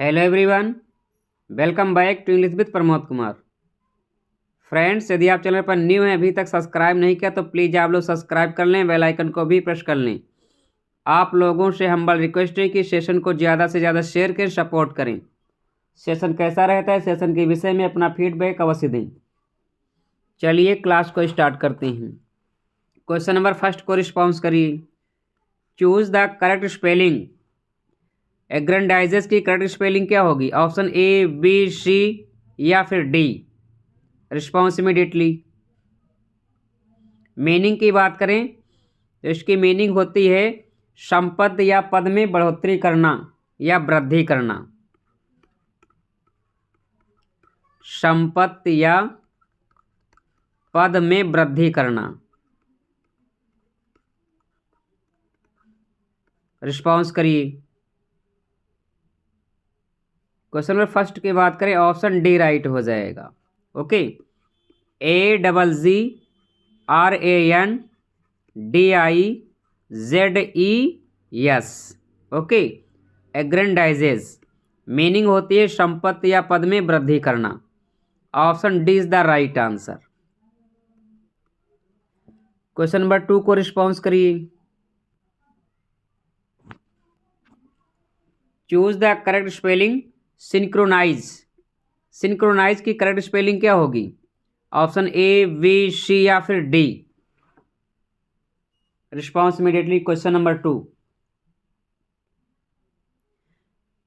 Hello everyone, welcome back to English with Pramod Kumar. Friends, यदि आप channel पर न्यू हैं, अभी तक सब्सक्राइब नहीं किया तो प्लीज़ आप लोग सब्सक्राइब कर लें, बेल आइकन को भी प्रेस कर लें। आप लोगों से हम्बल रिक्वेस्ट है कि सेशन को ज़्यादा से ज़्यादा शेयर करें, सपोर्ट करें। सेशन कैसा रहता है, सेशन के विषय में अपना फीडबैक अवश्य दें। चलिए क्लास को स्टार्ट करते हैं। क्वेश्चन नंबर फर्स्ट को रिस्पॉन्स करिए। Choose the correct spelling. Aggrandizes की करेक्ट स्पेलिंग क्या होगी? ऑप्शन ए, बी, सी या फिर डी। Response immediately. मीनिंग की बात करें तो इसकी मीनिंग होती है संपत्ति या पद में बढ़ोतरी करना या वृद्धि करना। संपत्ति या पद में वृद्धि करना। रिस्पॉन्स करिए। क्वेश्चन नंबर फर्स्ट की बात करें, ऑप्शन डी राइट हो जाएगा। Okay, ANDIZES। Okay, aggrandizes meaning होती है संपत्ति या पद में वृद्धि करना। Option D is the right answer. Question number 2 को रिस्पॉन्स करिए। Choose the correct spelling synchronize. Synchronize की करेक्ट स्पेलिंग क्या होगी? ऑप्शन ए, बी, सी या फिर D. Response immediately. Question number 2।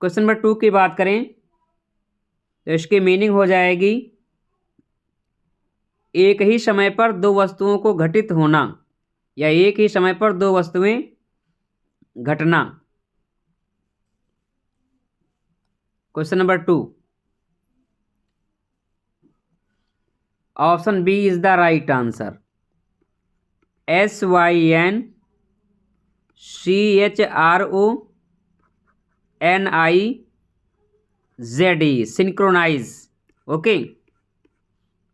Question number 2 की बात करें तो इसकी मीनिंग हो जाएगी एक ही समय पर दो वस्तुओं को घटित होना या एक ही समय पर दो वस्तुएं घटना। Question number 2, option B is the right answer. SYNCHRONIZE, synchronize. Okay,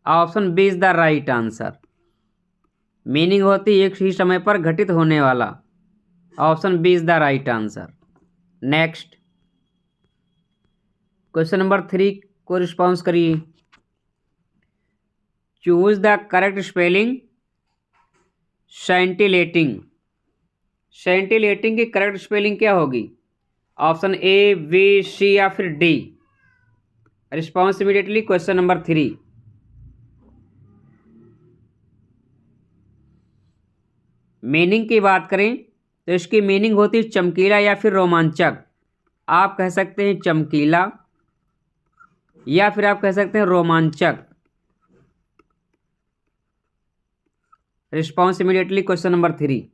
option B is the right answer. Meaning होती एक ही समय पर घटित होने वाला। Option B is the right answer. Next, question number 3 को रिस्पॉन्स करिए। Choose the correct spelling scintillating. Scintillating की करेक्ट स्पेलिंग क्या होगी? ऑप्शन ए, बी, सी या फिर D. Response immediately. Question number 3। Meaning की बात करें तो इसकी मीनिंग होती है चमकीला या फिर रोमांचक। आप कह सकते हैं चमकीला या फिर आप कह सकते हैं रोमांचक। Response immediately. Question number 3।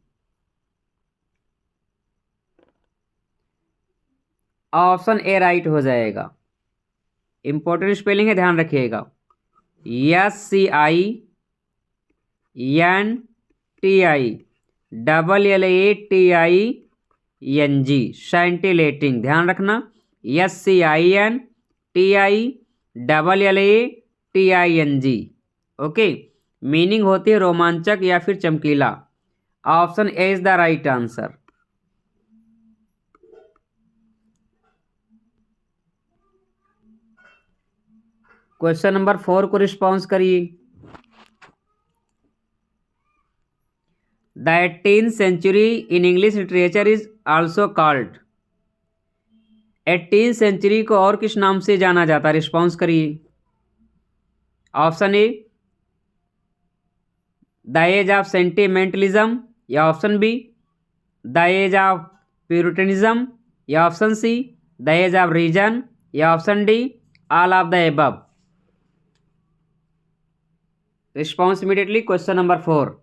Option A right हो जाएगा। इंपॉर्टेंट स्पेलिंग है, ध्यान रखिएगा। SCINTILLATING, सेंटिलेटिंग। ध्यान रखना, SCINTILLATING। ओके, मीनिंग होती है रोमांचक या फिर चमकीला। Option A is the right answer. Question number 4 को रिस्पॉन्स करिए। The 18th century in English literature is also called. 18th century को और किस नाम से जाना जाता है? रिस्पॉन्स करिए। Option A, the age of sentimentalism या option B, the age of puritanism या option C, the age of reason या option D, all of the above. Response immediately. Question number 4।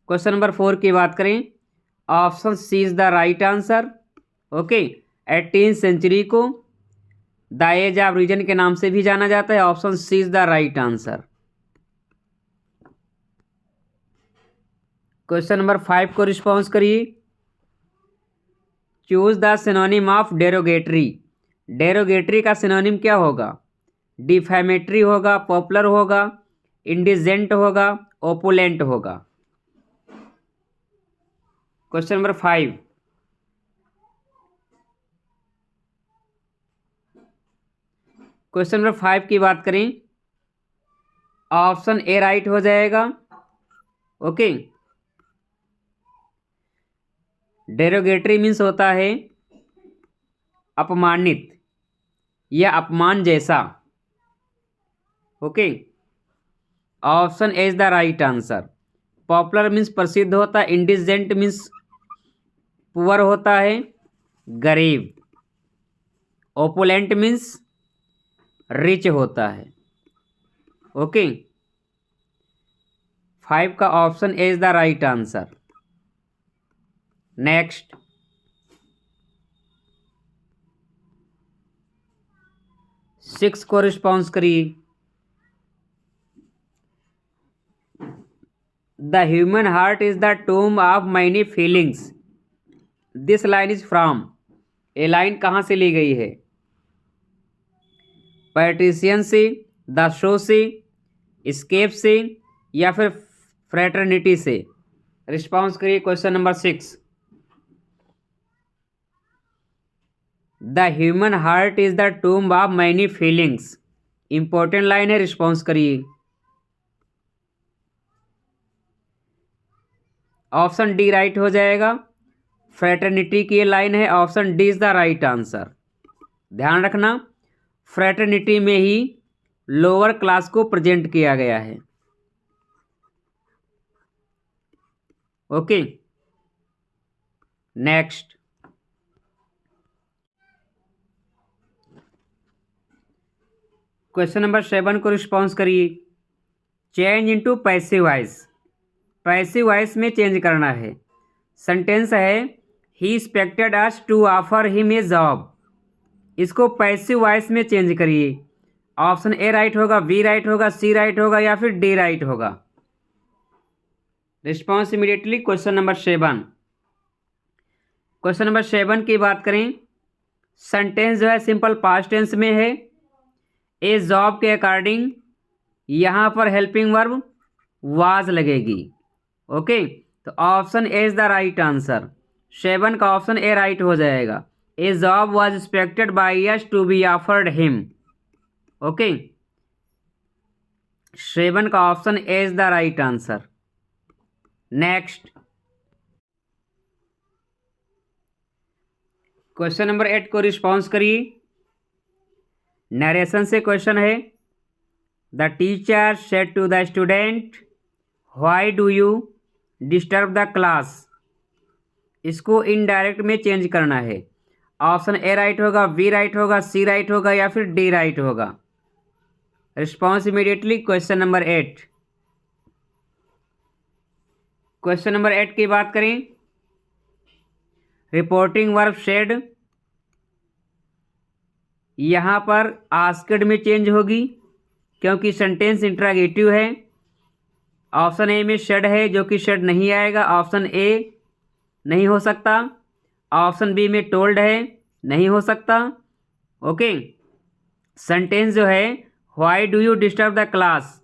Question number 4 की बात करें, option C is the right answer. Okay, 18th century को the age of reason के नाम से भी जाना जाता है। Option C is the right answer. Question number 5 को रिस्पॉन्स करिए। Choose the synonym of derogatory. Derogatory का सिनोनिम क्या होगा? डिफेमेटरी होगा, पॉपुलर होगा, इंडिजेंट होगा, ओपुलेंट होगा। क्वेश्चन नंबर 5, क्वेश्चन नंबर 5 की बात करें, ऑप्शन ए राइट हो जाएगा। ओके, डेरोगेटरी मीन्स होता है अपमानित या अपमान जैसा। Okay, option A is the right answer. Popular means प्रसिद्ध होता है, इंडिजेंट मीन्स पुअर होता है, गरीब। ओपुलेंट मीन्स रिच होता है। ओके, 5 का option A is the right answer. Next, six को रिस्पॉन्स करिए। The human heart is the टूम of many feelings. This line is from. ये लाइन कहाँ से ली गई है? पैट्रिशियन से, द शो से, स्केप से, या फिर फ्रेटर्निटी से? रिस्पॉन्स करिए question number 6। The human heart is the टूम of many feelings. Important line है, रिस्पॉन्स करिए। ऑप्शन डी राइट हो जाएगा। फ्रेटर्निटी की ये लाइन है, option D is the right answer. ध्यान रखना, फ्रेटर्निटी में ही लोअर क्लास को प्रेजेंट किया गया है। ओके, नेक्स्ट, क्वेश्चन नंबर 7 को रिस्पॉन्स करिए। Change into passive voice. Passive voice में चेंज करना है। सेंटेंस है, he expected us to offer him a job. इसको पैसिव वॉइस में चेंज करिए। ऑप्शन ए राइट होगा, बी राइट होगा, सी राइट होगा, या फिर डी राइट होगा? Response immediately question number 7। Question number 7 की बात करें, सेंटेंस जो है सिंपल पास्ट टेंस में है। ए जॉब के अकॉर्डिंग यहाँ पर हेल्पिंग वर्ब वाज लगेगी। ओके, तो option A is the right answer. 7 का ऑप्शन ए राइट हो जाएगा। A job was expected by us to be offered him. Okay, 7 का option A is the right answer. Next, question number 8 को response करिए। Narration से question है, the teacher said to the student, why do you disturb the class. इसको indirect में change करना है। Option ए right होगा, बी राइट होगा, सी राइट होगा, या फिर डी राइट होगा? Response immediately question number 8। Question number 8 की बात करें, रिपोर्टिंग वर्ब शेड यहाँ पर आस्क्ड में चेंज होगी क्योंकि सेंटेंस इंट्रागेटिव है। ऑप्शन ए में शेड है जो कि शेड नहीं आएगा, ऑप्शन ए नहीं हो सकता। ऑप्शन बी में टोल्ड है, नहीं हो सकता। ओके, सेंटेंस जो है, why do you disturb the class,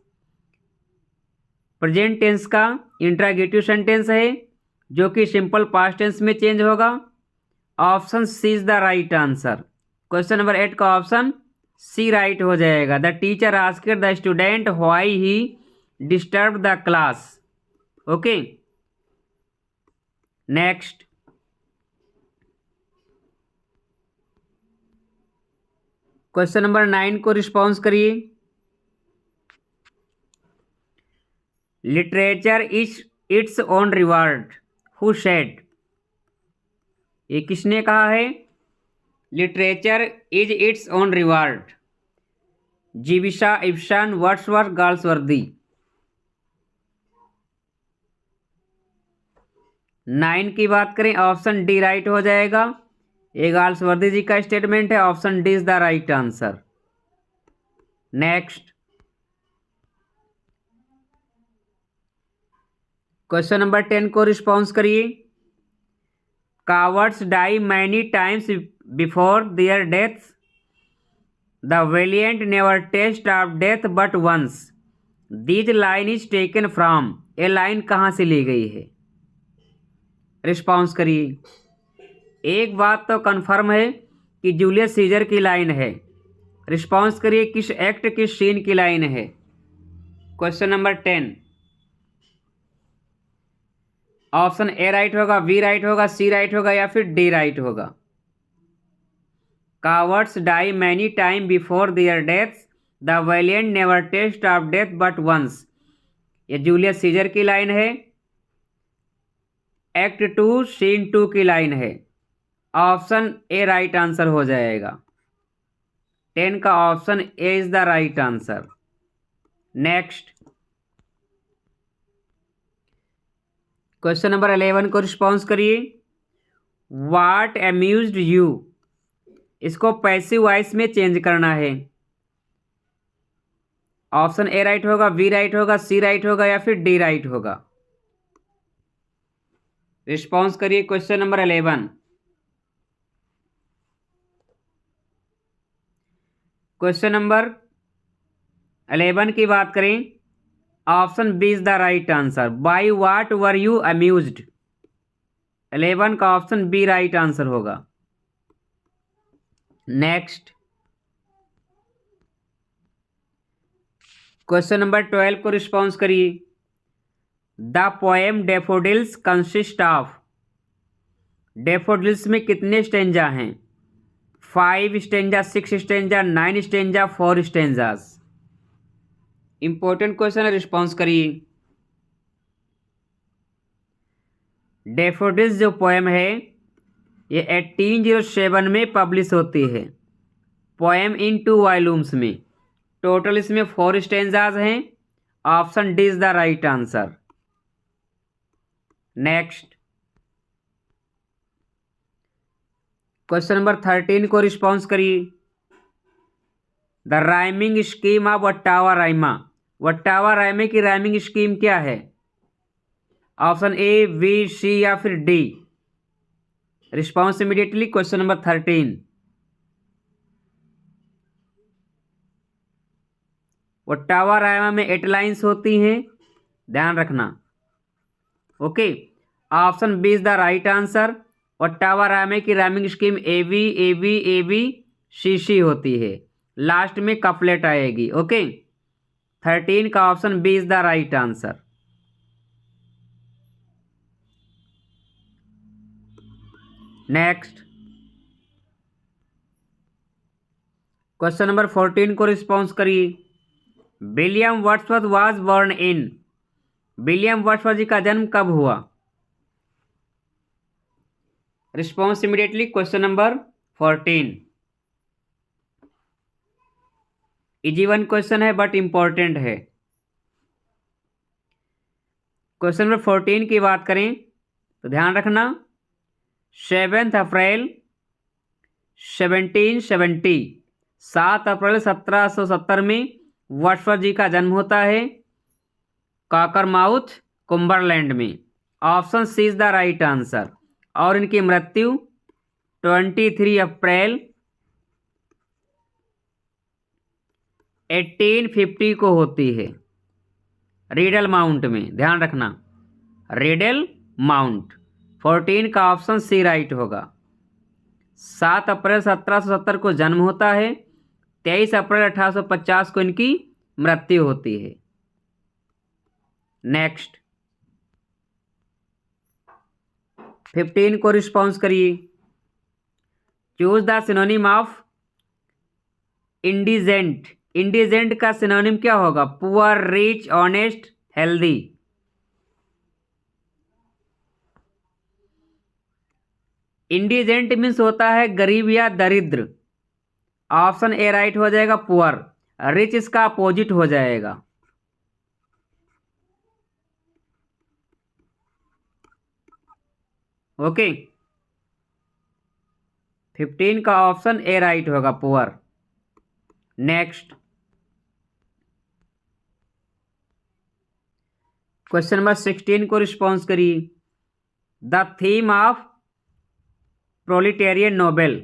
present tense का इंट्रागेटिव सेंटेंस है जो कि सिंपल पास्ट टेंस में चेंज होगा। Option C is the right answer. Question number 8 का ऑप्शन सी राइट हो जाएगा। The teacher asked the student why he disturb the class. Okay, next, question number 9 को response करिए। Literature is its own reward, who said. ये किसने कहा है? Literature is its own reward. Jivisha, Ibsen, Wordsworth, Galsworthy. 9 की बात करें, ऑप्शन डी राइट हो जाएगा। ये गाल्सवर्दी जी का स्टेटमेंट है, option D is the right answer. Next, question number 10 को रिस्पॉन्स करिए। Cowards die many times before their deaths, the valiant never taste of death but once. This line is taken from. ये line कहाँ से ली गई है? Response करिए। एक बात तो कन्फर्म है कि जूलियस सीजर की लाइन है। रिस्पॉन्स करिए, किस एक्ट किस सीन की लाइन है। क्वेश्चन नंबर 10, ऑप्शन ए राइट होगा, बी राइट होगा, सी राइट होगा या फिर डी राइट होगा। Cowards die many time before their deaths, the valiant never taste of death but once. ये जूलियस सीजर की लाइन है। एक्ट 2 सीन 2 की लाइन है। ऑप्शन ए राइट आंसर हो जाएगा। 10 का option A is the right answer. Next, question number 11 को response करिए। व्हाट अम्यूज्ड यू, इसको पैसिव वॉइस में चेंज करना है। ऑप्शन ए राइट होगा, बी राइट होगा, सी राइट होगा या फिर डी राइट होगा। रिस्पॉन्स करिए क्वेश्चन नंबर 11। क्वेश्चन नंबर 11 की बात करें, option B is the right answer. By what were you amused, 11 का ऑप्शन बी राइट आंसर होगा। नेक्स्ट, क्वेश्चन नंबर 12 को रिस्पॉन्स करिए। The poem Daffodils consist of, Daffodils में कितने स्टेंजा हैं? 5 stanza, 6 stanza, 9 stanza, 4 stanzas. Important question है, response करिए। Daffodils जो पोएम है ये 1807 में पब्लिश होती है। पोएम इन 2 वॉल्यूम्स में। टोटल इसमें 4 स्टेंजाज हैं। Option D is the right answer. Next, question number 13 को रिस्पॉन्स करिए। The rhyming scheme of ottava Raima, वट्टावा rima की राइमिंग स्कीम क्या है? ऑप्शन ए, बी, सी या फिर D. Response immediately question number 13। Ottava rima में 8 लाइन्स होती हैं, ध्यान रखना। Okay, option B is the right answer. Ottava rima की rhyming scheme A B A B A B C C होती है, लास्ट में कपलेट आएगी। ओके, 13 का option B is the right answer. Next, question number 14 को response करिए। William Wordsworth was born in, William Wordsworth ji का जन्म कब हुआ? Response immediately question number 14। Easy one question है बट इंपॉर्टेंट है। क्वेश्चन नंबर 14 की बात करें तो ध्यान रखना, 7 अप्रैल 1770, 7 अप्रैल 1770 में वर्ड्सवर्थ जी का जन्म होता है कॉकरमाउथ, कुंबरलैंड में। Option C is the right answer. और इनकी मृत्यु 23 अप्रैल 1850 को होती है, रीडल माउंट में। ध्यान रखना, रीडल माउंट। 14 का ऑप्शन सी राइट होगा। 7 अप्रैल 1770 को जन्म होता है, 23 अप्रैल 1850 को इनकी मृत्यु होती है। नेक्स्ट, 15 को रिस्पॉन्स करिए। Choose the synonym of indigent, indigent का सिनोनिम क्या होगा? Poor, rich, honest, healthy. Indigent means होता है गरीब या दरिद्र। ऑप्शन ए राइट हो जाएगा, पुअर। रिच इसका अपोजिट हो जाएगा। ओके, 15 का ऑप्शन ए राइट होगा, पुअर। नेक्स्ट, क्वेश्चन नंबर 16 को रिस्पॉन्स करिए। The theme of proletarian novel,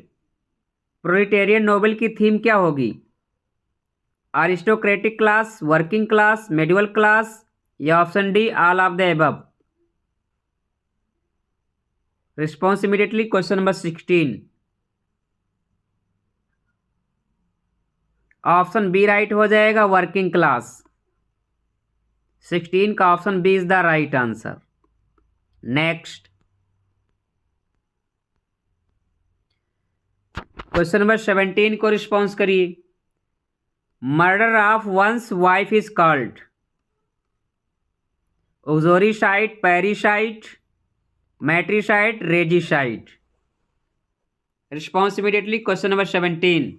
proletarian novel की थीम क्या होगी? Aristocratic class, working class, middle class या option D all of the above. Response immediately question number 16। Option B right हो जाएगा, working class. 16 का option B is the right answer. Next question number 17 को response करिए। Murder of once wife is called uxoricide, parricide, matricide, regicide. Response immediately. Question number 17,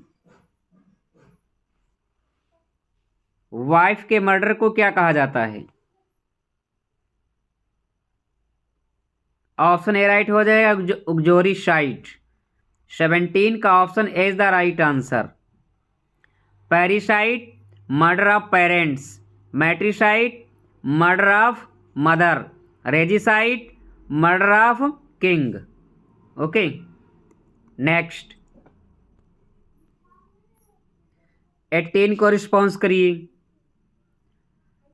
wife के murder को क्या कहा जाता है? ऑप्शन ए राइट हो जाएगा, उजोरीसाइड। 17 का option A is the right answer. Parricide, murder of parents. Matricide, murder of mother. Regicide, murder of king. Okay, next 18 को रिस्पॉन्स करिए।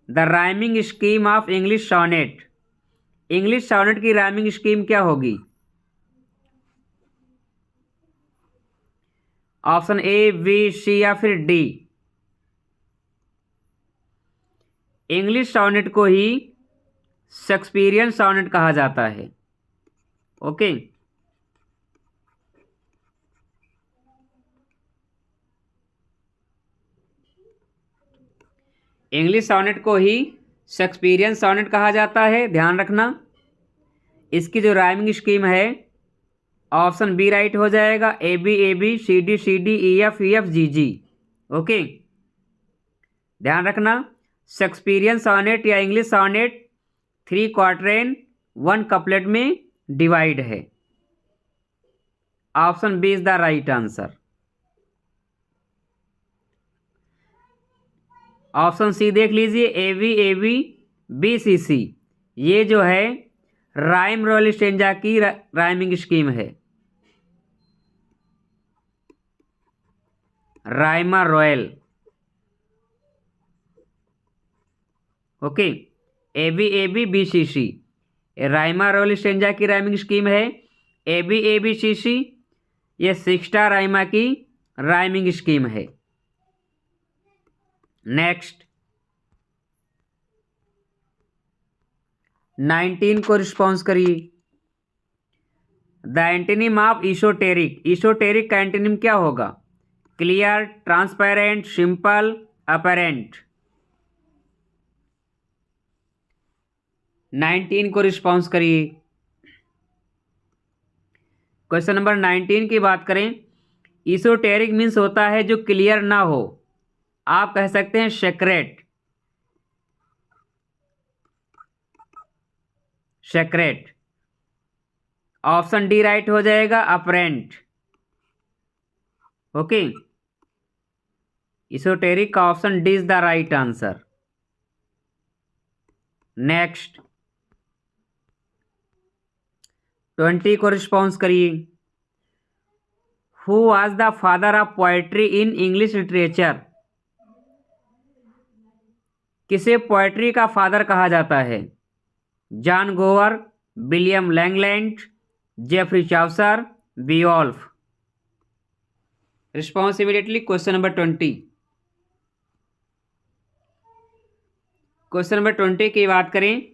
The rhyming scheme of English sonnet. English sonnet की rhyming scheme क्या होगी? Option A, B, C या फिर D. English sonnet को ही Shakespearean sonnet कहा जाता है। ओके, इंग्लिश सॉनेट को ही शेक्सपियरियन सॉनेट कहा जाता है, ध्यान रखना। इसकी जो राइमिंग स्कीम है, ऑप्शन बी राइट हो जाएगा, A B, C D, E F G. Okay, ध्यान रखना, शेक्सपियरियन सॉनेट या इंग्लिश सॉनेट 3 क्वार्टरेन 1 कपलेट में डिवाइड है। Option B is the right answer. Option C देख लीजिए, ए बी, बी सी। ये जो है राइम रॉयल स्टेंजा की राइमिंग स्कीम है, rhyme royal. Okay, A B, B C. Rhyme royal stanza की राइमिंग स्कीम है। ए बी सी, ये 6 स्टार राइमा की राइमिंग स्कीम है। नेक्स्ट 19 को रिस्पॉन्स करिए। The antonym of esoteric. Esoteric का एंटोनिम क्या होगा? Clear, transparent, simple, apparent. 19 को रिस्पॉन्स करिए। क्वेश्चन नंबर 19 की बात करें, ईसोटेरिक मीन्स होता है जो क्लियर ना हो। आप कह सकते हैं secret. Secret, option D right हो जाएगा, अपरेंट। ओके, ईसोटेरिक का option D is the right answer. Next 20 को रिस्पॉन्स करिए। Who was the father of poetry in English literature. किसे पोएट्री का फादर कहा जाता है? John Gower, William Langland, Geoffrey Chaucer, Beowulf. Response immediately. Question number 20। Question number 20 की बात करें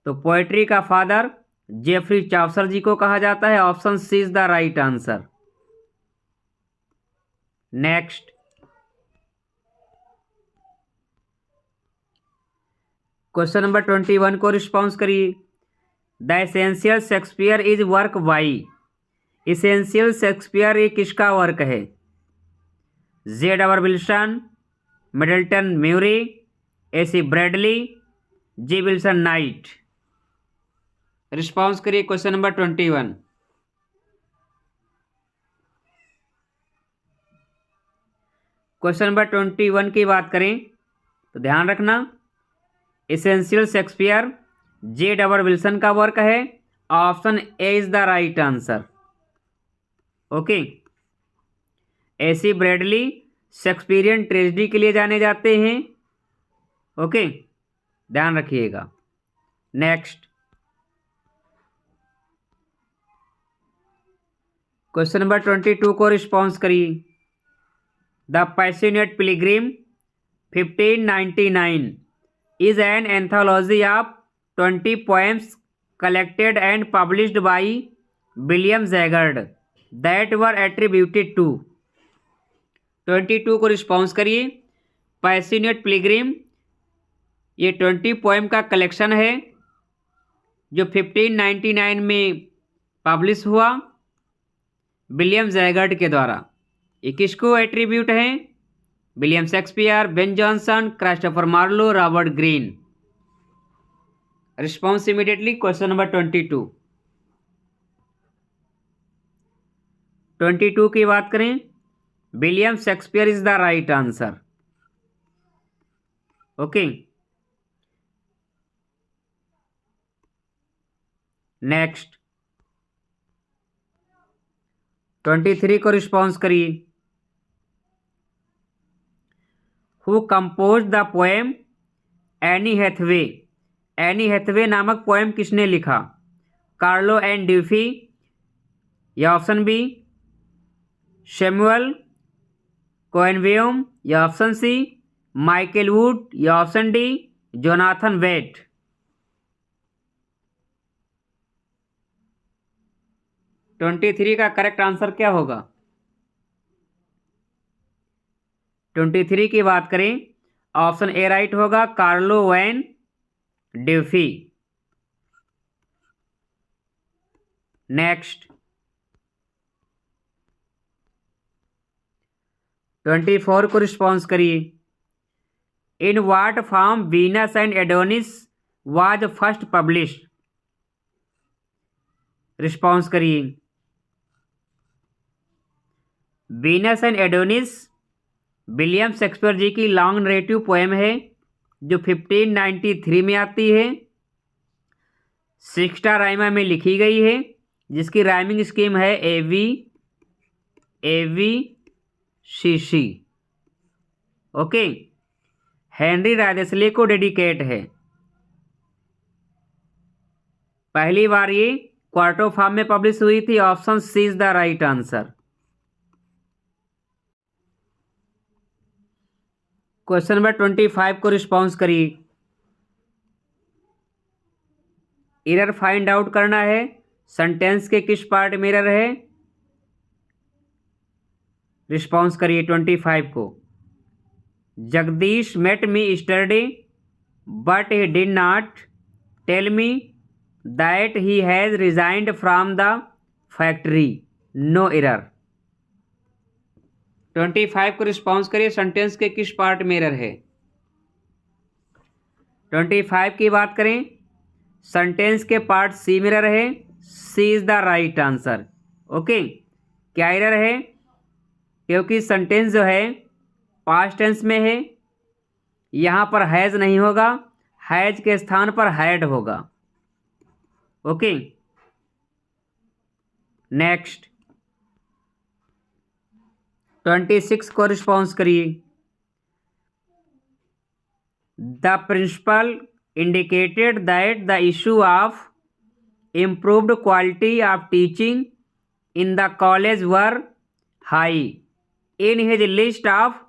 तो पोएट्री का फादर जेफरी चाउसर जी को कहा जाता है। Option C is the right answer. Next question number 21 को रिस्पॉन्स करिए। The essential Shakespeare is work by. Essential Shakespeare ये किसका वर्क है? Z. Wilson, Middleton Murry, AC Bradley, G Wilson Knight. Response करिए क्वेश्चन नंबर 21। क्वेश्चन नंबर 21 की बात करें तो ध्यान रखना, एसेंशियल शेक्सपियर Z. विल्सन का वर्क है। Option A is the right answer. Okay, AC Bradley Shakespearean tragedy के लिए जाने जाते हैं। ओके, ध्यान रखिएगा। नेक्स्ट क्वेश्चन नंबर 22 को रिस्पॉन्स करिए। The passionate Pilgrim 1599 is an anthology of 20 poems collected and published by William Zaggard that were attributed to 22 को रिस्पॉन्स करिए। पैशनेट पिलग्रिम ये 20 पोएम का कलेक्शन है जो 1599 में पब्लिश हुआ विलियम जैगर्ड के द्वारा। ये किसको एट्रीब्यूट हैं? William Shakespeare, Ben Jonson, Christopher Marlowe, Robert Greene. Response immediately question number 22 की बात करें, William Shakespeare is the right answer. Okay, next 23 को रिस्पॉन्स करिए। Who compose the poem Anne Hathaway? Anne Hathaway नामक पोएम किसने लिखा? Carlo and ड्यूफी, या option B Samuel कोएनवेम, या ऑप्शन सी माइकल वुड, या ऑप्शन डी जोनाथन वेट। 23 का correct answer क्या होगा? 23 की बात करें, ऑप्शन ए राइट होगा, कार्लो वैन ड्यूफी। नेक्स्ट 24 को रिस्पॉन्स करिए। In what form Venus and Adonis was first published? Response करिए। Venus and Adonis William Shakespeare ji की लॉन्ग नरेटिव पोएम है जो 1593 में आती है। सिक्स्टा राइमा में लिखी गई है जिसकी राइमिंग स्कीम है एवी सी। ओके, हेनरी रायदेस्ले को डेडिकेट है। पहली बार ये क्वार्टो फॉर्म में पब्लिश हुई थी। Option C is the right answer. Question number 25 को रिस्पॉन्स करिए। एरर फाइंड आउट करना है। सेंटेंस के किस पार्ट में एरर है? रिस्पॉन्स करिए 25 को। Jagdish met me yesterday but he did not tell me that he has resigned from the factory. No error. 25 को रिस्पॉन्स करिए। सेंटेंस के किस पार्ट में एरर है? 25 की बात करें, सेंटेंस के पार्ट सी में एरर है। C is the right answer. Okay, क्या एरर है? क्योंकि सेंटेंस जो है पास्ट टेंस में है, यहाँ पर हैज नहीं होगा, हैज के स्थान पर हैड होगा। ओके, नेक्स्ट 26 को रिस्पॉन्स करिए। The principal indicated that the issue of improved quality of teaching in the college were high in his list of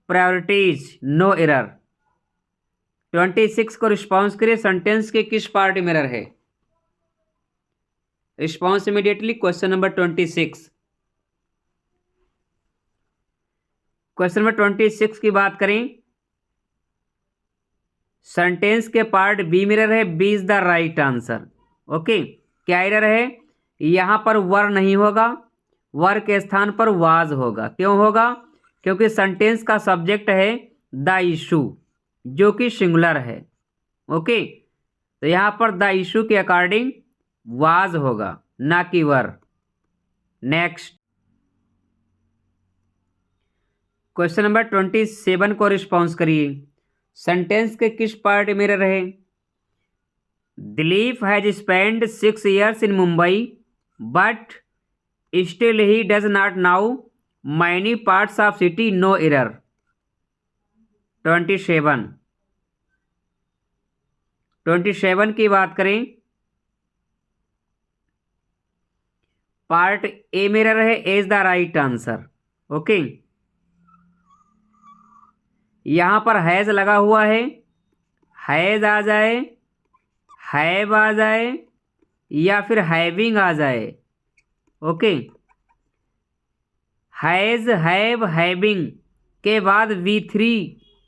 priorities. No error. 26 को रिस्पॉन्स करिए। सेंटेंस के किस पार्ट में एरर है? Response immediately question number 26। Question number 26 की बात करें, sentence के पार्ट बी में एरर है। B is the right answer. Okay, क्या एरर है? यहां पर वर नहीं होगा, वर के स्थान पर वाज होगा। क्यों होगा? क्योंकि सेंटेंस का सब्जेक्ट है द इशू जो कि सिंगुलर है। ओके, तो यहां पर द इशू के अकॉर्डिंग वाज होगा, ना कि वर। नेक्स्ट क्वेश्चन नंबर 27 को रिस्पॉन्स करिए। सेंटेंस के किस पार्ट में एरर है? Dilip has spend 6 years in Mumbai but still he does not know many parts of city. No error. 27 की बात करें, पार्ट ए में एरर है। A is the right answer. Okay, यहाँ पर हैज़ लगा हुआ है, हैज़ आ जाए, हैव आ जाए या फिर हैविंग आ जाए। ओके, हैज़, हैव, हैविंग के बाद V3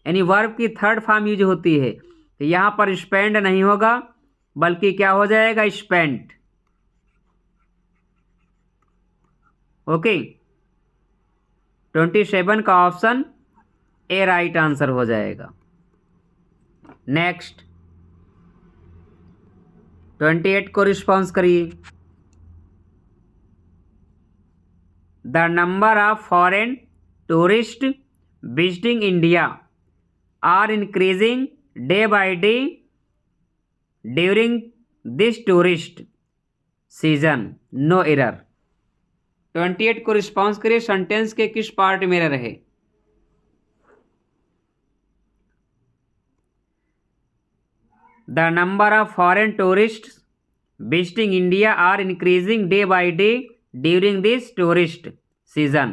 यानी वर्ब की थर्ड फॉर्म यूज होती है। तो यहाँ पर स्पेंड नहीं होगा बल्कि क्या हो जाएगा, स्पेंट। ओके, 27 का ऑप्शन ए राइट आंसर हो जाएगा। नेक्स्ट 28 को रिस्पॉन्स करिए। The number of foreign tourist visiting India are increasing day by day during this tourist season, no error. 28 को रिस्पॉन्स करिए, सेंटेंस के किस पार्ट में एरर है। The number of foreign tourists visiting India are increasing day by day during this tourist season।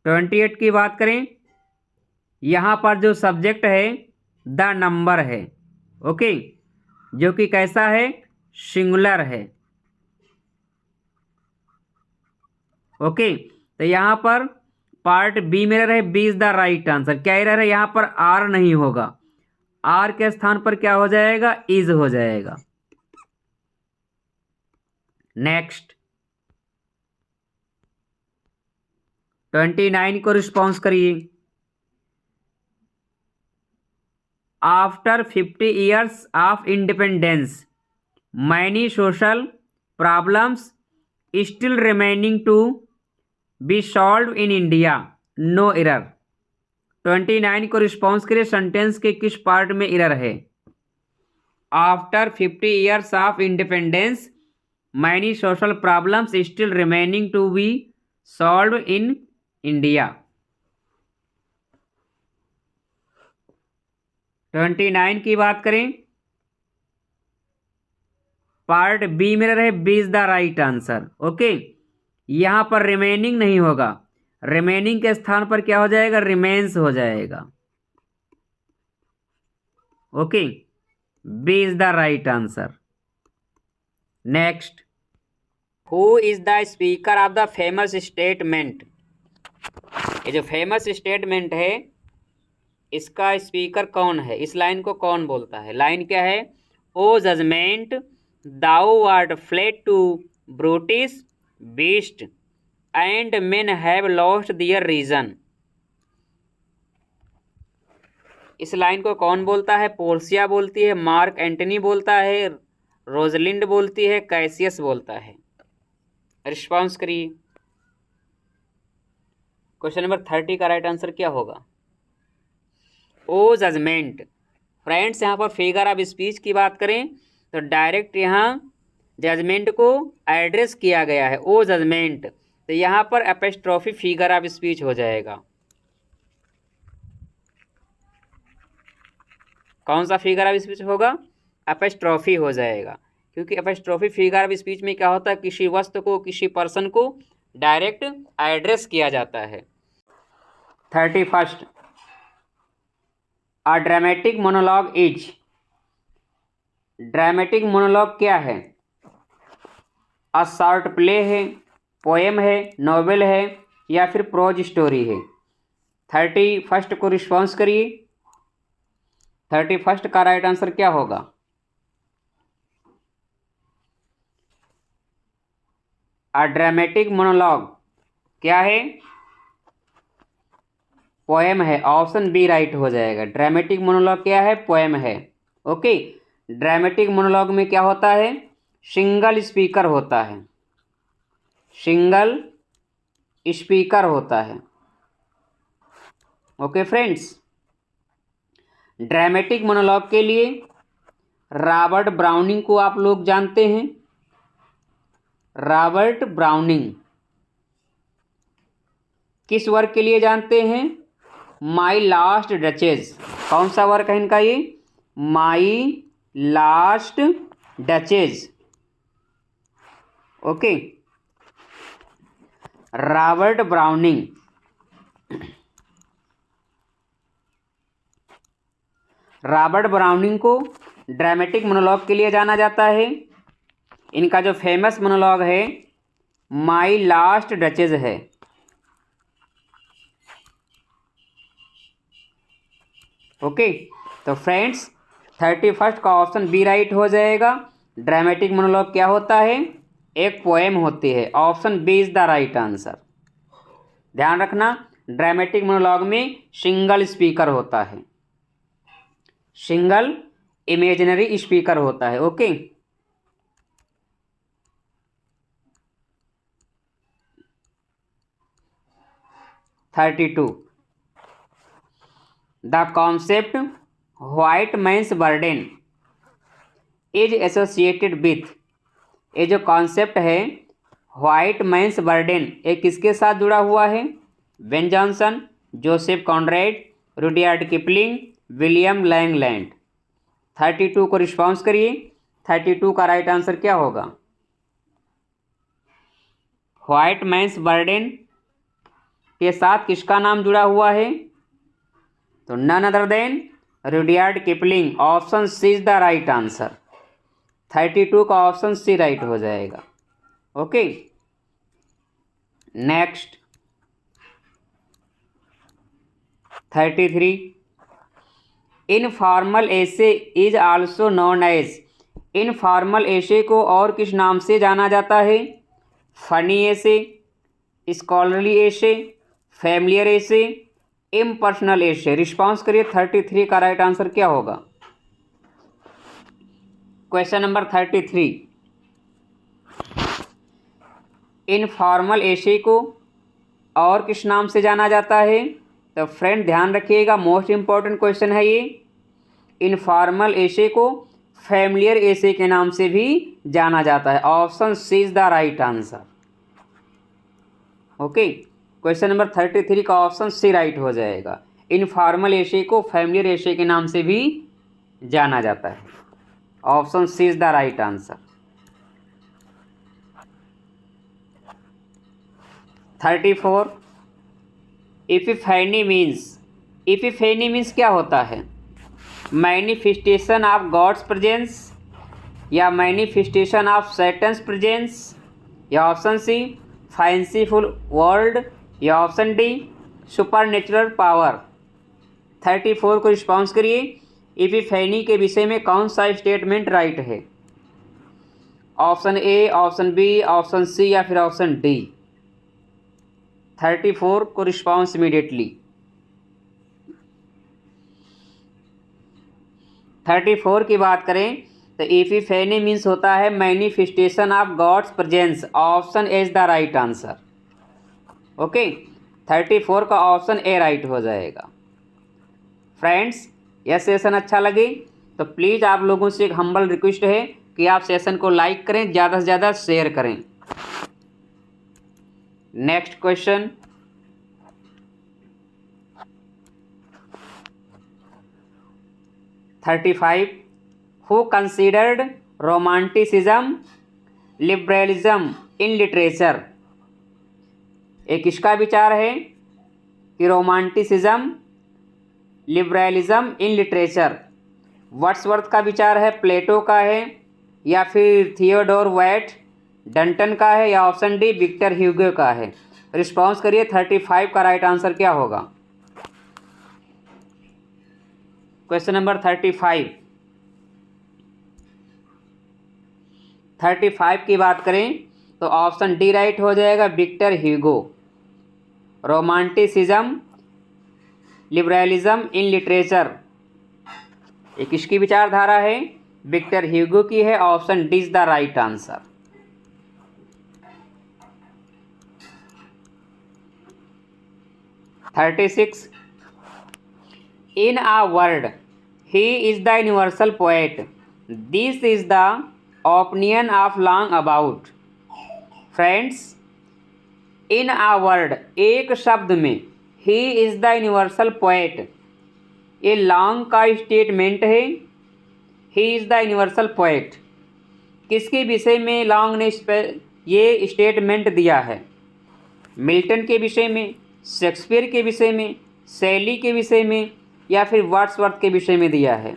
28 की बात करें, यहाँ पर जो सब्जेक्ट है द नंबर है। ओके, जो कि कैसा है, सिंगुलर है। ओके, तो यहाँ पर पार्ट बी में एरर है, B is the right answer. क्या एरर है, यहाँ पर आर नहीं होगा, आर के स्थान पर क्या हो जाएगा, इज हो जाएगा। नेक्स्ट 29 को रिस्पॉन्स करिए। After 50 years of independence many social problems still remaining to be solve in India, no error. 29 को रिस्पॉन्स करिए, सेंटेंस के किस पार्ट में एरर है। After 50 years of independence many social problems still remaining to be solve in India. 29 की बात करें, part B में एरर है, B is the right answer. Okay, यहाँ पर रिमेनिंग नहीं होगा, रिमेनिंग के स्थान पर क्या हो जाएगा, रिमेन्स हो जाएगा। Okay, B is the right answer. Next, who is the speaker of the famous statement. ये जो फेमस स्टेटमेंट है इसका स्पीकर कौन है, इस लाइन को कौन बोलता है। लाइन क्या है, O judgment thou art fled to brutish beasts and men have lost their reason. इस लाइन को कौन बोलता है, पोर्सिया बोलती है, मार्क एंटनी बोलता है, रोजलिंड बोलती है, कैसियस बोलता है। रिस्पॉन्स करिए। क्वेश्चन नंबर 30 का राइट आंसर क्या होगा, ओ जजमेंट। फ्रेंड्स, यहाँ पर फिगर ऑफ स्पीच की बात करें तो डायरेक्ट यहाँ जजमेंट को एड्रेस किया गया है, ओ जजमेंट, तो यहाँ पर एपोस्ट्रोफी फिगर ऑफ स्पीच हो जाएगा। कौन सा फिगर ऑफ स्पीच होगा, एपोस्ट्रोफी हो जाएगा, क्योंकि एपोस्ट्रोफी फिगर ऑफ स्पीच में क्या होता है, किसी वस्तु को, किसी पर्सन को डायरेक्ट एड्रेस किया जाता है। 31 a dramatic monologue is. Dramatic monologue क्या है, अ शॉर्ट प्ले है, पोएम है, नॉवेल है या फिर प्रोज स्टोरी है। 31 को रिस्पॉन्स करिए। 31 का राइट आंसर क्या होगा, अ ड्रामेटिक मोनोलॉग क्या है, पोएम है, ऑप्शन बी राइट हो जाएगा। ड्रामेटिक मोनोलॉग क्या है, पोएम है। ओके, ड्रामेटिक मोनोलॉग में क्या होता है, सिंगल स्पीकर होता है, सिंगल स्पीकर होता है। ओके फ्रेंड्स, ड्रामेटिक मोनोलॉग के लिए रॉबर्ट ब्राउनिंग को आप लोग जानते हैं। रॉबर्ट ब्राउनिंग किस वर्क के लिए जानते हैं, माई लास्ट डचेज। कौन सा वर्क है इनका, ये my last duchess. Okay, Robert browning Robert browning को ड्रामेटिक मोनोलॉग के लिए जाना जाता है। इनका जो फेमस मोनोलॉग है माई लास्ट डचेज है। ओके, तो फ्रेंड्स 31 का ऑप्शन बी राइट हो जाएगा। ड्रामेटिक मोनोलॉग क्या होता है? एक पोएम होती है। Option B is the right answer. ध्यान रखना, ड्रामेटिक मोनोलॉग में सिंगल स्पीकर होता है, सिंगल इमेजिनरी स्पीकर होता है। Okay, thirty two, the concept white man's burden is associated with, ये जो कॉन्सेप्ट है व्हाइट मैन्स बर्डन, ये किसके साथ जुड़ा हुआ है? Ben Jonson, Joseph Conrad, Rudyard Kipling, William Langland. 32 को रिस्पॉन्स करिए। 32 का राइट आंसर क्या होगा? व्हाइट मैन्स बर्डन के साथ किसका नाम जुड़ा हुआ है? तो none other than Rudyard Kipling. Option C is the right answer. 32 का ऑप्शन सी राइट हो जाएगा। Okay, next 33, informal essay is also known as, informal essay को और किस नाम से जाना जाता है? Funny essay, scholarly essay, familiar essay, impersonal essay. Response करिए। 33 का राइट आंसर क्या होगा? क्वेश्चन नंबर 33, इनफॉर्मल एसे को और किस नाम से जाना जाता है? तो फ्रेंड ध्यान रखिएगा, मोस्ट इंपॉर्टेंट क्वेश्चन है ये। इनफॉर्मल एसे को फैमिलियर एसे के नाम से भी जाना जाता है। Option C is the right answer. Okay, question number 33 का ऑप्शन सी राइट हो जाएगा। इनफॉर्मल एसे को फैमिलियर एसे के नाम से भी जाना जाता है। Option C is the right answer. 34, epiphany means, epiphany means क्या होता है? मैनिफेस्टेशन ऑफ गॉड्स प्रेजेंस, या मैनिफेस्टेशन ऑफ सैटन्स प्रेजेंस, या ऑप्शन सी फैंसीफुल वर्ल्ड, या ऑप्शन डी सुपरनेचुरल पावर। 34 को रिस्पॉन्स करिए। इपिफैनी के विषय में कौन सा स्टेटमेंट राइट है? Option A, option B, option C, या फिर ऑप्शन डी। 34 को रिस्पॉन्स इमीडिएटली। 34 की बात करें तो एपिफैनी मीन्स होता है manifestation of God's presence. Option A is the right answer. Okay, 34 का ऑप्शन ए राइट हो जाएगा। फ्रेंड्स, यह सेशन अच्छा लगे तो प्लीज़ आप लोगों से एक हम्बल रिक्वेस्ट है कि आप सेशन को लाइक करें, ज़्यादा से ज़्यादा शेयर करें। Next question, (35) who considered romanticism liberalism in literature, एक किसका विचार है कि romanticism liberalism in literature? Wordsworth का विचार है, प्लेटो का है, या फिर थियोडोर वैट डंटन का है, या ऑप्शन डी विक्टर ह्यूगो का है? रिस्पॉन्स करिए। 35 का राइट आंसर क्या होगा? क्वेश्चन नंबर 35, 35 की बात करें तो ऑप्शन डी राइट हो जाएगा, Victor Hugo. Romanticism liberalism in literature, ये किसकी विचारधारा है? विक्टर ह्यूगो की है। Option D is the right answer. (36) in a word he is the universal poet, this is the opinion of Long about. Friends, in a word, एक शब्द में, he is the universal poet, ये Long का statement है। He is the universal poet किसके विषय में long ने ये स्टेटमेंट दिया है? मिल्टन के विषय में, शेक्सपियर के विषय में, शैली के विषय में, या फिर वर्ड्सवर्थ के विषय में दिया है?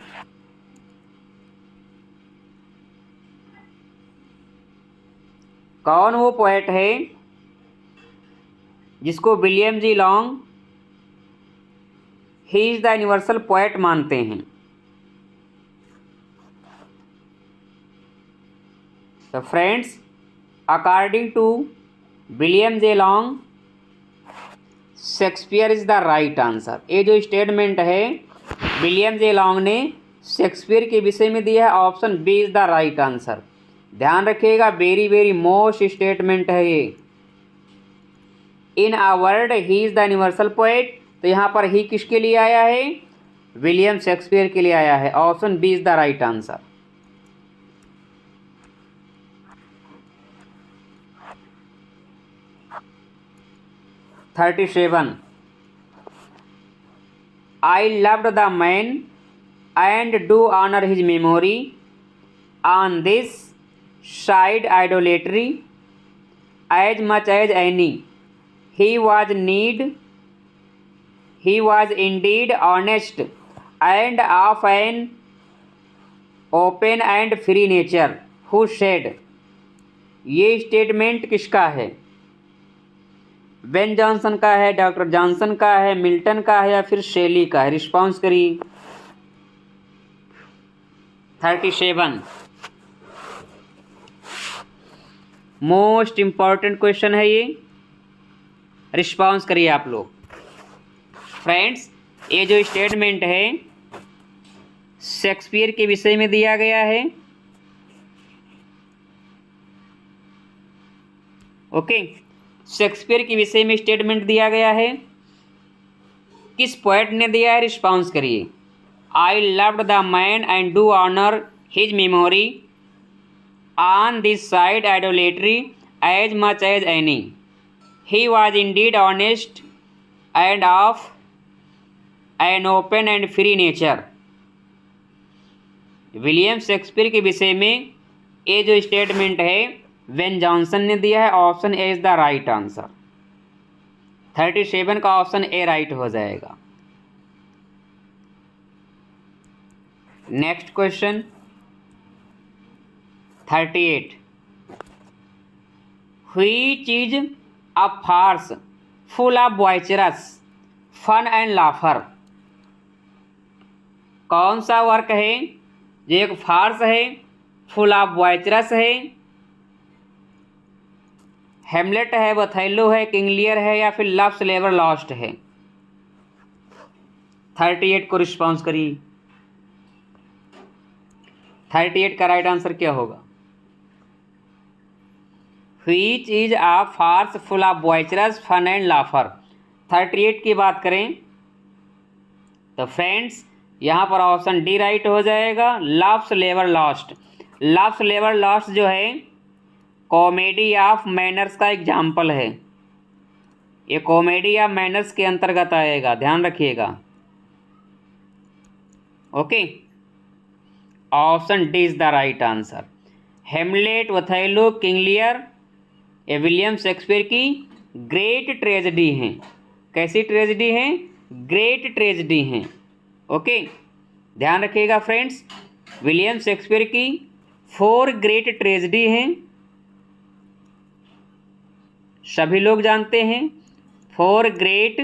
कौन वो पोएट है जिसको William G Long he is the universal poet मानते हैं? तो friends, according to William J Long, Shakespeare is the right answer. ये जो स्टेटमेंट है विलियम जे लॉन्ग ने शेक्सपियर के विषय में दिया है, option B is the right answer. ध्यान रखिएगा, वेरी वेरी मोस्ट स्टेटमेंट है ये। In a word he is the universal poet, तो यहाँ पर ही किसके लिए आया है? विलियम शेक्सपियर के लिए आया है। Option B is the right answer. (37) I loved the man and do honor his memory. On this side idolatry, as much as any. He was indeed honest and of an open and free nature. Who said? ये statement किसका है? Ben Johnson का है, doctor Johnson का है, Milton का है, या फिर शेली का है? रिस्पॉन्स करिए। 37 मोस्ट इंपॉर्टेंट क्वेश्चन है ये, रिस्पॉन्स करिए आप लोग। फ्रेंड्स, ये जो स्टेटमेंट है शेक्सपियर के विषय में दिया गया है। ओके, शेक्सपियर के विषय में स्टेटमेंट दिया गया है। किस पोएट ने दिया है? रिस्पॉन्स करिए। I loved the man and do honour his memory, on this side idolatry as much as any, he was indeed honest and of an open and free nature. William Shakespeare के विषय में ये जो statement है Ben Jonson ने दिया है। Option A is the right answer. 37 का ऑप्शन ए राइट हो जाएगा। Next question 38 which is a farce full of boisterous fun and laughter. कौन सा वर्क है जो एक फार्स है, फुल ऑफ बॉयचरस है? हेमलेट है, ओथेलो है, किंग लियर है, या फिर लव्स लेबर लॉस्ट है? 38 को रिस्पॉन्स करिए। 38 का राइट आंसर क्या होगा? Which is a farce full of boisterous fun and laughter. 38 की बात करें तो फ्रेंड्स यहाँ पर ऑप्शन डी राइट हो जाएगा, loves labour lost. Loves labour lost जो है कॉमेडी ऑफ मैनर्स का एग्जाम्पल है। ये कॉमेडी ऑफ मैनर्स के अंतर्गत आएगा, ध्यान रखिएगा। Okay, option D is the right answer. Hamlet, Othello, King लियर ये विलियम शेक्सपियर की ग्रेट ट्रेजेडी हैं। कैसी ट्रेजेडी हैं? ग्रेट ट्रेजेडी हैं। ओके, ध्यान रखिएगा फ्रेंड्स, विलियम शेक्सपियर की 4 ग्रेट ट्रेजेडी हैं। सभी लोग जानते हैं 4 ग्रेट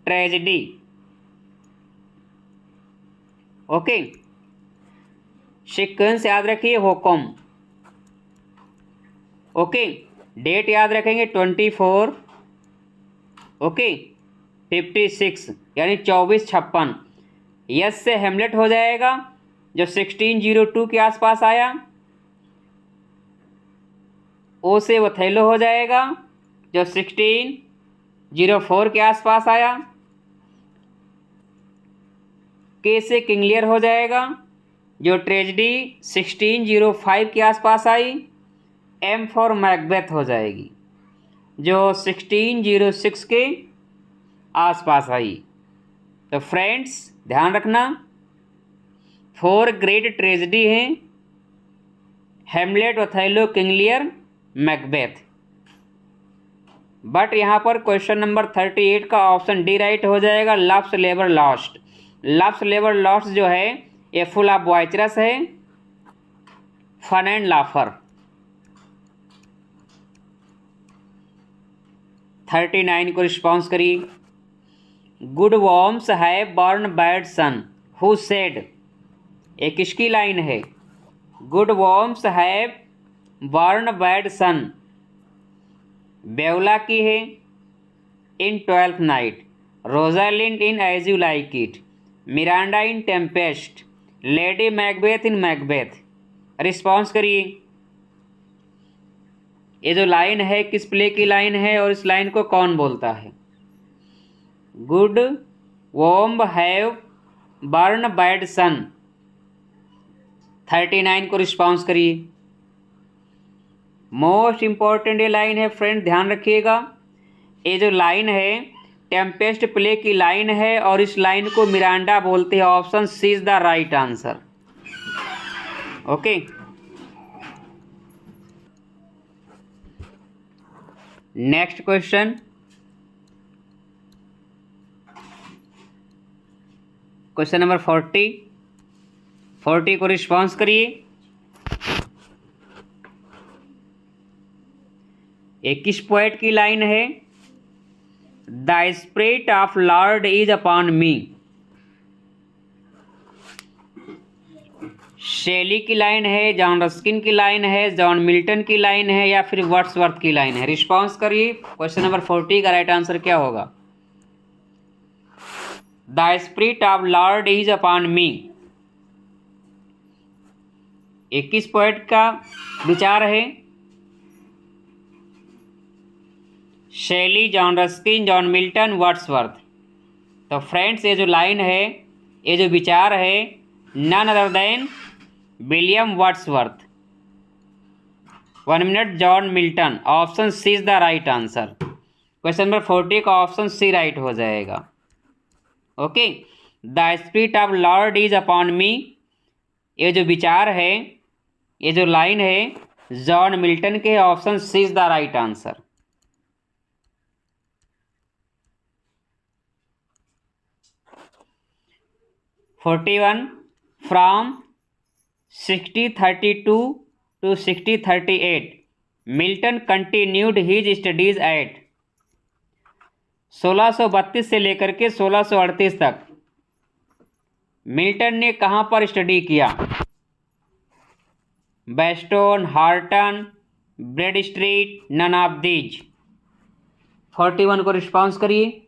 ट्रेजेडी। ओके, सीक्वेंस याद रखिए, हुक्म। ओके, डेट याद रखेंगे 24, ओके 56 यानी 2456। यस से हेमलेट हो जाएगा जो 1602 के आसपास आया। ओ से ओथेलो हो जाएगा जो 1604 के आसपास आया। के से किंग लियर हो जाएगा जो ट्रेजेडी 1605 के आसपास आई। एम फॉर मैकबेथ हो जाएगी जो 1606 के आसपास आई। तो फ्रेंड्स ध्यान रखना 4 ग्रेट ट्रेजेडी हैं, Hamlet, Othello, King Lear, Macbeth. But यहाँ पर क्वेश्चन नंबर 38 का ऑप्शन डी राइट हो जाएगा, loves labour lost. Loves labour lost जो है ये फुल ऑफ बॉयचरस है, फन एंड लाफर। 39 को रिस्पॉन्स करिए। गुड वॉर्म्स have borne bad son, who said, ये किसकी लाइन है? गुड वॉर्म्स have borne bad son, Viola की है। In 12th Night, Rosalind in As You Like It, Miranda in Tempest, Lady Macbeth in Macbeth. Response करिए। ये जो लाइन है किस प्ले की लाइन है और इस लाइन को कौन बोलता है? गुड वॉर्म हैव बर्न बैड सन। 39 को रिस्पॉन्स करिए। मोस्ट इम्पॉर्टेंट ये लाइन है फ्रेंड, ध्यान रखिएगा। ये जो लाइन है टेम्पेस्ट प्ले की लाइन है और इस लाइन को मिरांडा बोलते हैं। Option C is the right answer. Okay, next question. Question number 40 को रिस्पॉन्स करिए। ये किस पोएट की लाइन है? The spirit of Lord is upon me, Shelley की लाइन है, जॉन रस्किन की लाइन है, जॉन मिल्टन की लाइन है या फिर वर्ड्सवर्थ की लाइन है? रिस्पॉन्स करिए। क्वेश्चन नंबर 40 का राइट आंसर क्या होगा? The spirit of Lord is upon me, 21 poet का विचार है। Shelley, John Ruskin, John Milton, Wordsworth. तो फ्रेंड्स ये जो लाइन है, ये जो विचार है, none other than William Wordsworth. 1 minute, John Milton. Option C is the right answer. Question number 40 का ऑप्शन सी राइट हो जाएगा। Okay, the spirit of Lord is upon me, ये जो विचार है, ये जो लाइन है, जॉन मिल्टन के। Option C is the right answer. From 6032 to 6038 Milton continued his studies at. 1632 से लेकर के 1638 तक मिल्टन ने कहाँ पर स्टडी किया? Beston, Horton, Bread Street, none of these. 41 को रिस्पॉन्स करिए।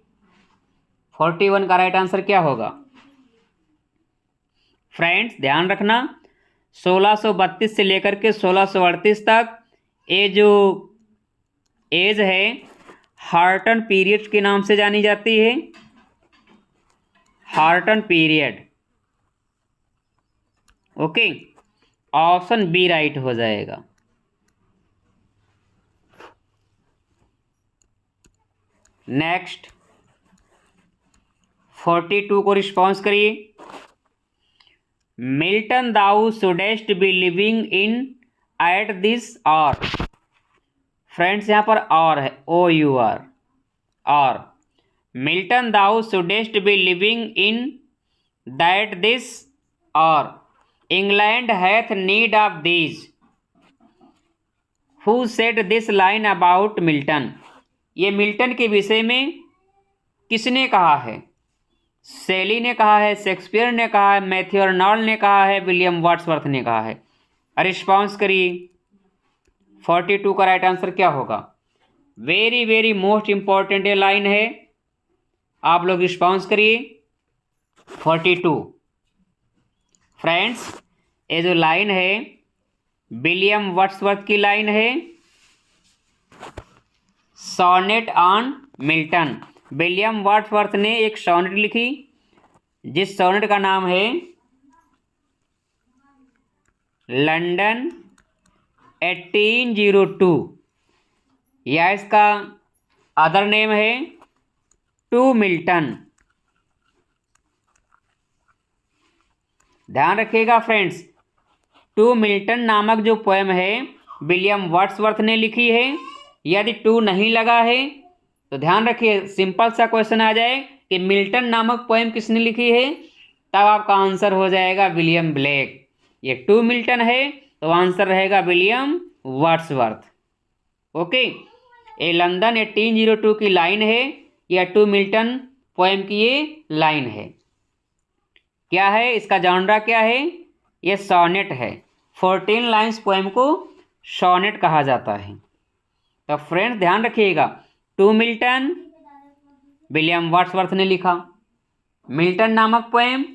41 का राइट आंसर क्या होगा? फ्रेंड्स ध्यान रखना, 1632 से लेकर के 1638 तक ये जो एज है हार्टन पीरियड के नाम से जानी जाती है। Horton period. Okay, option B right हो जाएगा। नेक्स्ट 42 को रिस्पॉन्स करिए। Milton thou shouldst be living in at this hour. Friends यहाँ पर आर है, OUR, hour. Milton thou shouldst be living in that this hour, England hath need of these. Who said this line about Milton? ये Milton के विषय में किसने कहा है? शेली ने कहा है, शेक्सपियर ने कहा है, मैथ्यू अर्नॉल्ड ने कहा है, विलियम वर्ड्सवर्थ ने कहा है? रिस्पॉन्स करिए। 42 का राइट आंसर क्या होगा? वेरी वेरी मोस्ट इंपॉर्टेंट ये लाइन है, आप लोग रिस्पॉन्स करिए। 42 फ्रेंड्स ये जो लाइन है विलियम वर्ड्सवर्थ की लाइन है, sonnet on Milton. William Wordsworth ने एक सोनेट लिखी जिस सोनेट का नाम है लंदन 1802, या इसका अदर नेम है टू मिल्टन। ध्यान रखिएगा फ्रेंड्स, टू मिल्टन नामक जो पोएम है विलियम वर्ड्सवर्थ ने लिखी है। यदि टू नहीं लगा है तो ध्यान रखिए, सिंपल सा क्वेश्चन आ जाए कि मिल्टन नामक पोएम किसने लिखी है, तब आपका आंसर हो जाएगा विलियम ब्लेक। ये टू मिल्टन है तो आंसर रहेगा विलियम वर्ड्सवर्थ। ओके, ए लंदन 1802 की लाइन है, या टू मिल्टन पोएम की ये लाइन है। क्या है इसका जॉनरा, क्या है, ये सोनेट है। 14 लाइन्स पोएम को सोनेट कहा जाता है। तो फ्रेंड्स ध्यान रखिएगा, टू मिल्टन विलियम वर्ड्सवर्थ ने लिखा, मिल्टन नामक पोएम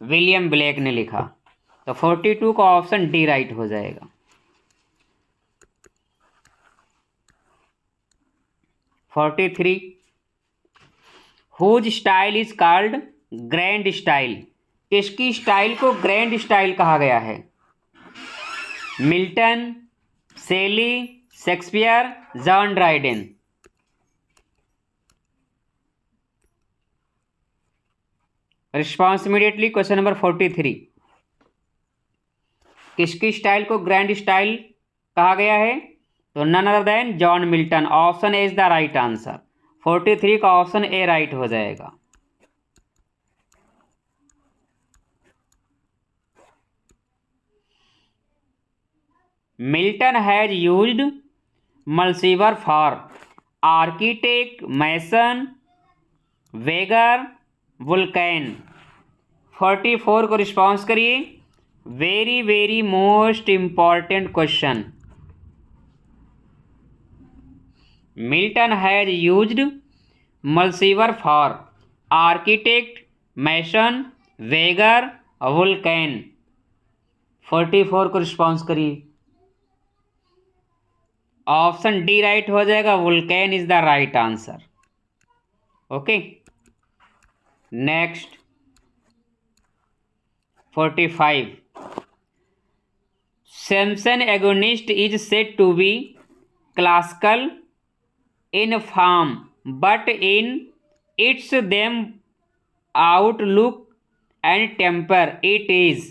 विलियम ब्लेक ने लिखा। तो 42 का ऑप्शन डी राइट हो जाएगा। 43, whose style is called grand style, किसकी स्टाइल को ग्रैंड स्टाइल कहा गया है, Milton, Shelley, Shakespeare, John Dryden. Response immediately. Question number 43, किसकी स्टाइल को ग्रैंड स्टाइल कहा गया है, तो none other than John Milton. Option A is the right answer. 43 का ऑप्शन ए राइट हो जाएगा। Milton has used Mulciber for architect, mason, wager, Vulcan. 44 को रिस्पॉन्स करिए। Very very most important question. Milton has used Mulciber for architect, mason, wager, Vulcan. 44 को response करिए। Option D right हो जाएगा, Vulcan is the right answer. Okay, next 45, Samson Agonistes is said to be classical in form but in its them outlook and temper it is.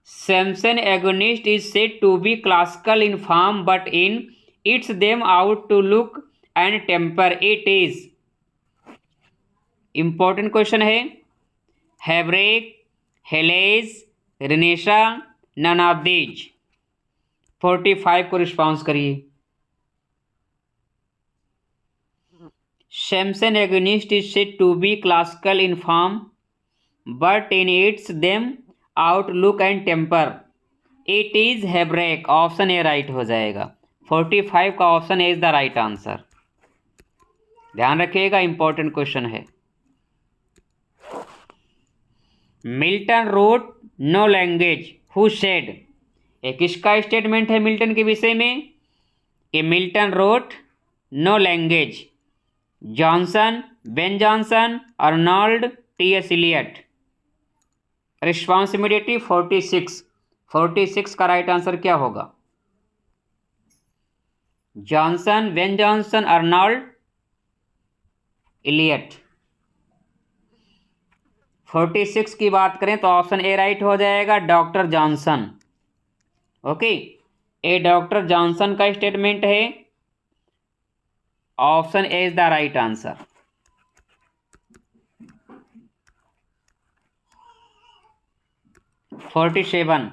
Samson agonist is said to be classical in form but in its them outlook and temper it is. Important question है। हैब्रेक, हेलेज, रिनेशा, none of these. 45 को response करिए। Samson agonist is said to be classical in form, but in its them outlook and temper it is Hebraic। Option A right हो जाएगा। 45 का option A is the right answer. ध्यान रखिएगा, important question है। Milton wrote no language who said, ये किसका स्टेटमेंट है मिल्टन के विषय में, कि Milton wrote no language, Johnson, Ben Johnson, Arnold, T S. Eliot. Response immediately. 46 का राइट आंसर क्या होगा, Johnson, Ben Johnson, Arnold, Eliot. 46 की बात करें तो ऑप्शन ए राइट हो जाएगा, doctor Johnson. Okay, a doctor Johnson का स्टेटमेंट है। Option A is the right answer. (47)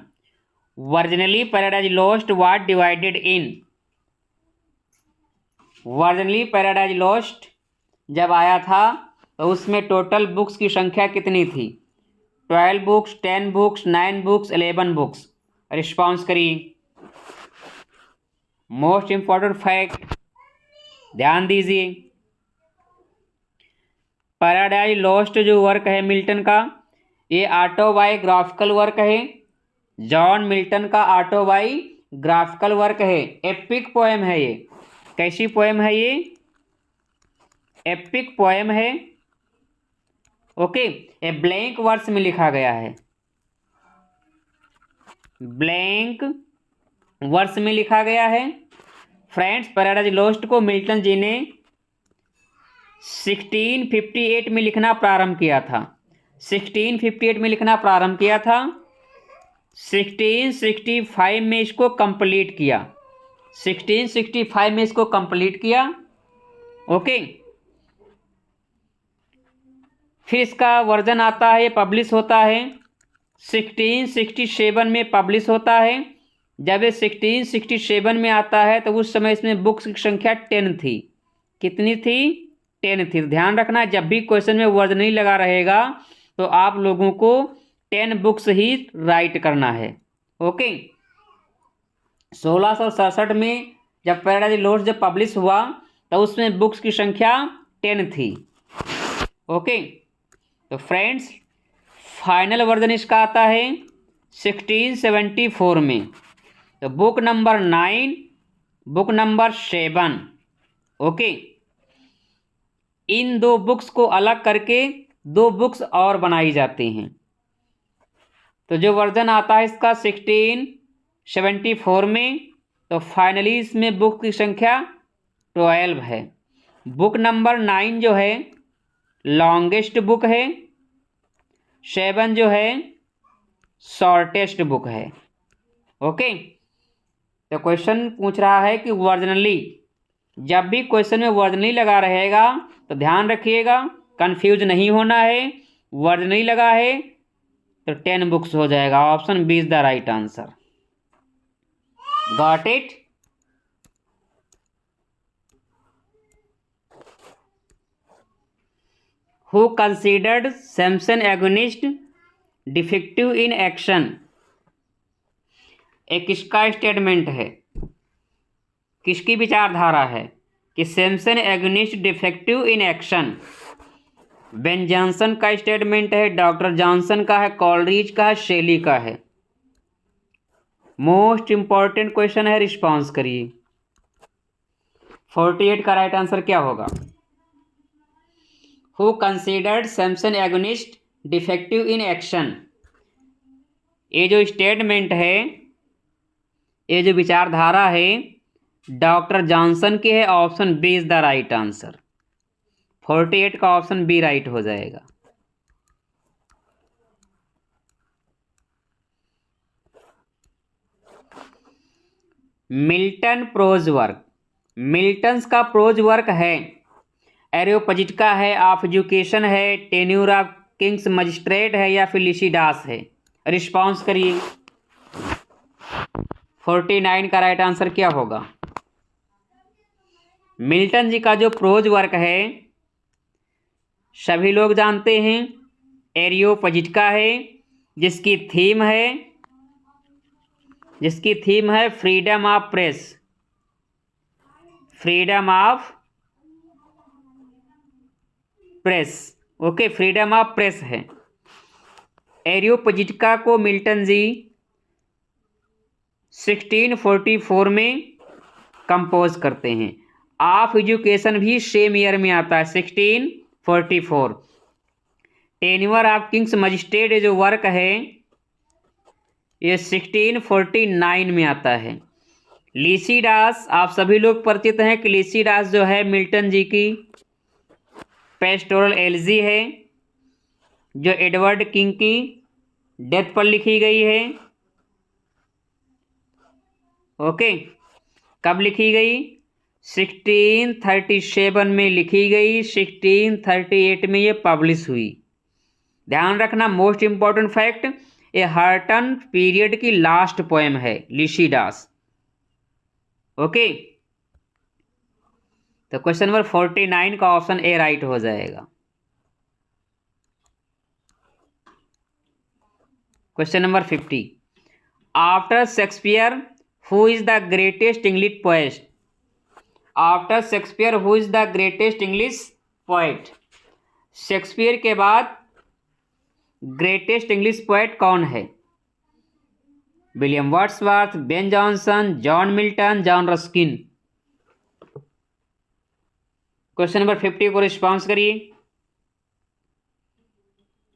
originally Paradise Lost what divided in, originally Paradise Lost जब आया था तो उसमें टोटल बुक्स की संख्या कितनी थी, 12 books, 10 books, 9 books, 11 books. Response करिए। मोस्ट इंपॉर्टेंट फैक्ट ध्यान दीजिए, पैराडाइज लॉस्ट जो वर्क है मिल्टन का, ये ऑटोबायोग्राफिकल वर्क है। जॉन मिल्टन का ऑटोबायोग्राफिकल वर्क है, एपिक पोएम है। ये कैसी पोएम है, ये एपिक पोएम है। ओके, ये ब्लैंक वर्स में लिखा गया है, ब्लैंक वर्स में लिखा गया है। फ्रेंड्स, पैराडाइज लॉस्ट को मिल्टन जी ने 1658 में लिखना प्रारंभ किया था। 1658 में लिखना प्रारंभ किया था, 1665 में इसको कंप्लीट किया। 1665 में इसको कंप्लीट किया। ओके, फिर इसका वर्जन आता है, पब्लिश होता है 1667 में पब्लिश होता है। जब ये 1667 में आता है तो उस समय इसमें बुक्स की संख्या 10 थी। कितनी थी? 10 थी। ध्यान रखना, जब भी क्वेश्चन में वर्ड नहीं लगा रहेगा तो आप लोगों को 10 बुक्स ही राइट करना है। ओके, 1667 में जब पैराडाइज लोस्ट जब पब्लिश हुआ तो उसमें बुक्स की संख्या 10 थी। ओके, तो फ्रेंड्स फाइनल वर्जन इसका आता है 1674 में। तो बुक नंबर 9, बुक नंबर 7। ओके, इन दो बुक्स को अलग करके 2 बुक्स और बनाई जाती हैं। तो जो वर्जन आता है इसका 1674 में, तो फाइनली इसमें बुक की संख्या 12 है। बुक नंबर 9 जो है लॉन्गेस्ट बुक है, 7 जो है शॉर्टेस्ट बुक है। ओके, तो क्वेश्चन पूछ रहा है कि वर्जनली, जब भी क्वेश्चन में वर्जनली लगा रहेगा तो ध्यान रखिएगा, कंफ्यूज नहीं होना है। वर्जनली लगा है तो 10 बुक्स हो जाएगा। Option B is the right answer. Got it? Who considered Samson Agonistes defective in action? एक किसका स्टेटमेंट है, किसकी विचारधारा है कि Samson Agonistes defective in action? Ben Johnson का स्टेटमेंट है, डॉक्टर जॉनसन का है, कॉलरिज का है, शेली का है। मोस्ट इंपॉर्टेंट क्वेश्चन है, रिस्पॉन्स करिए। 48 का राइट आंसर क्या होगा? Who considered Samson Agonistes defective in action? ये जो स्टेटमेंट है, ये जो विचारधारा है, डॉक्टर जॉनसन की है। Option B is the right answer. 48 का ऑप्शन बी राइट हो जाएगा। मिल्टन प्रोज वर्क, मिल्टन्स का प्रोज वर्क है, एरियोपजिट का है, ऑफ एजुकेशन है, टेन्यूर ऑफ किंग्स मजिस्ट्रेट है, या फिर लिसिडास है? रिस्पॉन्स करिए। 49 का राइट आंसर क्या होगा? मिल्टन जी का जो प्रोज वर्क है सभी लोग जानते हैं, एरियोपजिट का है, जिसकी थीम है freedom of press, freedom of press. Okay, freedom of press है। एरियोपजिटिका को मिल्टन जी 1644 में कंपोज करते हैं। ऑफ एजुकेशन भी सेम ईयर में आता है, 1644। टेन्योर ऑफ किंग्स मजिस्ट्रेट ये जो वर्क है ये 1649 में आता है। लिसिडास, आप सभी लोग परिचित हैं कि लिसिडास जो है मिल्टन जी की पेस्टोरल एलजी है, जो एडवर्ड किंग की डेथ पर लिखी गई है। ओके, कब लिखी गई? 1637 में लिखी गई, 1638 में ये पब्लिश हुई। ध्यान रखना, मोस्ट इंपॉर्टेंट फैक्ट, ये हर्टन पीरियड की लास्ट पोएम है लिसिडास। ओके, तो क्वेश्चन नंबर 49 का ऑप्शन ए राइट हो जाएगा। Question number 50, after Shakespeare who is the greatest English poet? After Shakespeare who is the greatest English poet? Shakespeare के बाद greatest English poet कौन है? William Wordsworth, Ben Jonson, John Milton, John Ruskin? Question number 50 को response करिए।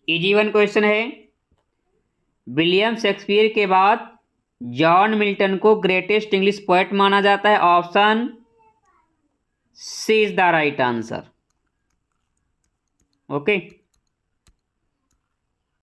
Easy one question है। William Shakespeare के बाद John Milton को ग्रेटेस्ट इंग्लिश पोएट माना जाता है। Option C is the right answer. Okay.